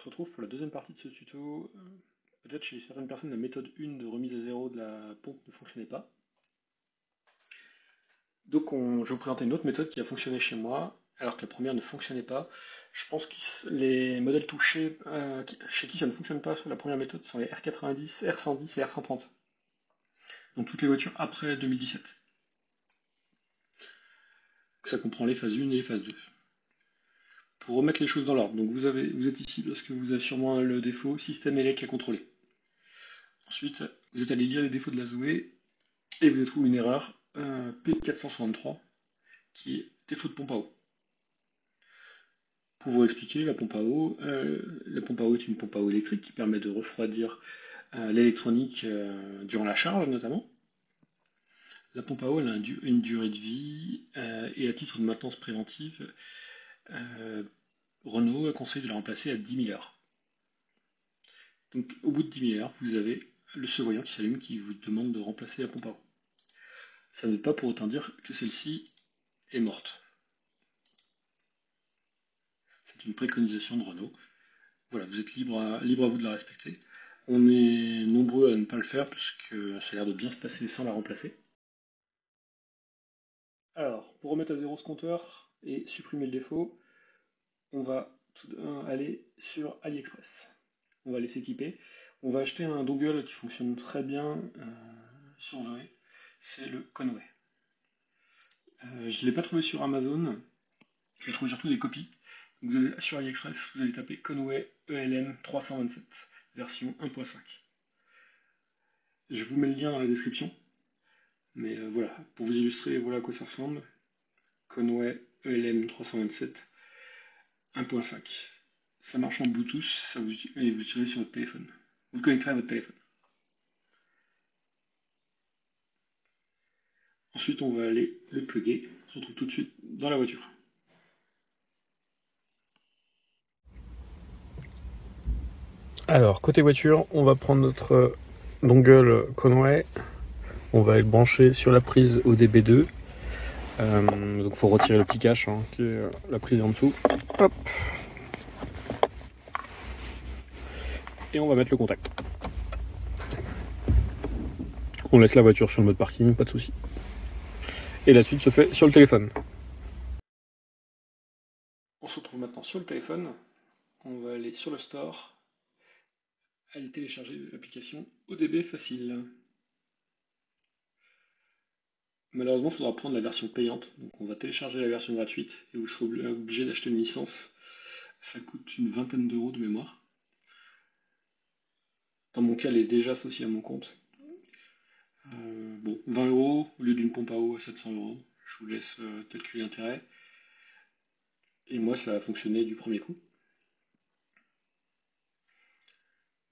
se retrouve pour la deuxième partie de ce tuto. Peut-être chez certaines personnes, la méthode 1 de remise à zéro de la pompe ne fonctionnait pas. Donc je vais vous présenter une autre méthode qui a fonctionné chez moi, alors que la première ne fonctionnait pas. Je pense que les modèles touchés chez qui ça ne fonctionne pas sur la première méthode sont les R90, R110 et R130. Donc toutes les voitures après 2017. Ça comprend les phases 1 et les phases 2. Pour remettre les choses dans l'ordre, donc vous êtes ici parce que vous avez sûrement le défaut système élec à contrôler. Ensuite, vous êtes allé lire les défauts de la Zoé et vous avez trouvé une erreur P463 qui est défaut de pompe à eau. Pour vous expliquer, la pompe à eau est une pompe à eau électrique qui permet de refroidir l'électronique durant la charge notamment. La pompe à eau elle a une durée de vie et à titre de maintenance préventive, Renault conseille de la remplacer à 10 000 heures. Donc au bout de 10 000 heures, vous avez ce voyant qui s'allume qui vous demande de remplacer la pompe à eau. Ça ne veut pas pour autant dire que celle-ci est morte. C'est une préconisation de Renault. Voilà, vous êtes libre à vous de la respecter. On est nombreux à ne pas le faire puisque ça a l'air de bien se passer sans la remplacer. Alors, pour remettre à zéro ce compteur et supprimer le défaut, on va aller sur AliExpress. On va aller s'équiper. On va acheter un dongle qui fonctionne très bien sur Zoé. C'est le Conway. Je ne l'ai pas trouvé sur Amazon. J'ai trouvé surtout des copies. Donc vous allez sur AliExpress, vous allez taper Conway ELM 327 version 1.5. Je vous mets le lien dans la description. Mais voilà, pour vous illustrer, voilà à quoi ça ressemble. Conway ELM 327 1.5. Ça marche en Bluetooth et vous tirez sur votre téléphone. Vous le connecterez à votre téléphone. Ensuite, on va aller le plugger. On se retrouve tout de suite dans la voiture. Alors, côté voiture, on va prendre notre dongle Conway. On va le brancher sur la prise ODB2. Donc, il faut retirer le petit cache, qui est la prise en dessous. Hop. Et on va mettre le contact. On laisse la voiture sur le mode parking, pas de souci. Et la suite se fait sur le téléphone. On se retrouve maintenant sur le téléphone. On va aller sur le store. Aller télécharger l'application ODB Facile. Malheureusement, il faudra prendre la version payante. Donc on va télécharger la version gratuite et vous serez obligé d'acheter une licence. Ça coûte une vingtaine d'euros de mémoire. Dans mon cas, elle est déjà associée à mon compte. Bon, 20 euros au lieu d'une pompe à eau à 700 euros. Je vous laisse calculer l'intérêt. Et moi, ça a fonctionné du premier coup.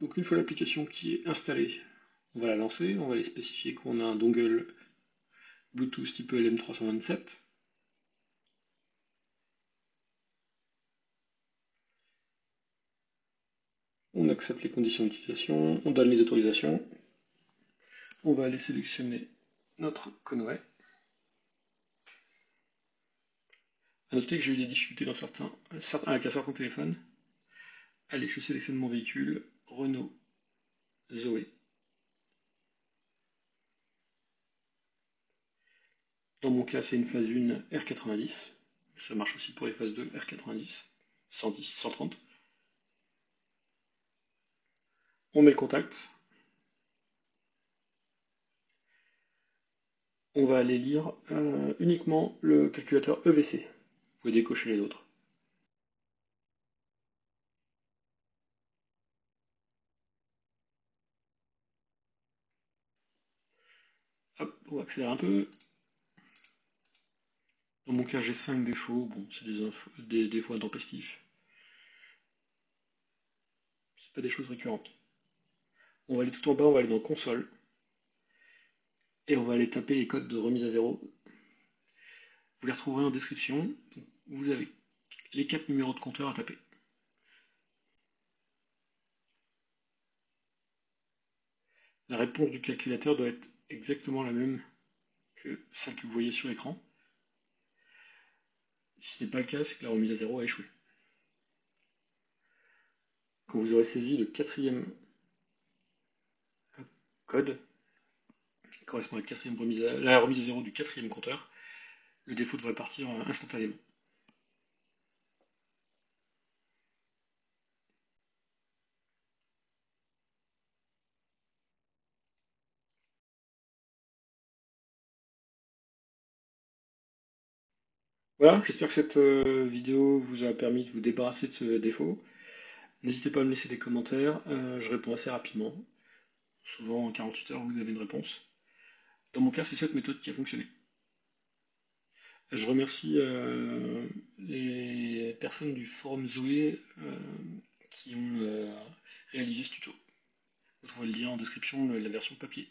Donc une fois l'application qui est installée, on va la lancer. On va aller spécifier qu'on a un dongle Bluetooth type LM327. On accepte les conditions d'utilisation, on donne les autorisations. On va aller sélectionner notre Conway. A noter que j'ai eu des difficultés avec un certain téléphone. Allez, je sélectionne mon véhicule, Renault Zoé. Dans mon cas, c'est une phase 1 R90. Ça marche aussi pour les phases 2 R90, 110, 130. On met le contact. On va aller lire uniquement le calculateur EVC. Vous pouvez décocher les autres. Hop, on va accélérer un peu. Dans mon cas, j'ai 5 défauts. Bon, c'est des défauts intempestifs. C'est pas des choses récurrentes. On va aller tout en bas, on va aller dans console. Et on va aller taper les codes de remise à zéro. Vous les retrouverez en description. Vous avez les 4 numéros de compteur à taper. La réponse du calculateur doit être exactement la même que celle que vous voyez sur l'écran. Si ce n'est pas le cas, c'est que la remise à zéro a échoué. Quand vous aurez saisi le quatrième code, qui correspond à la remise à zéro du quatrième compteur, le défaut devrait partir instantanément. Voilà, j'espère que cette vidéo vous a permis de vous débarrasser de ce défaut. N'hésitez pas à me laisser des commentaires, je réponds assez rapidement. Souvent en 48 heures vous avez une réponse. Dans mon cas, c'est cette méthode qui a fonctionné. Je remercie les personnes du forum Zoé qui ont réalisé ce tuto. Vous trouverez le lien en description de la version papier.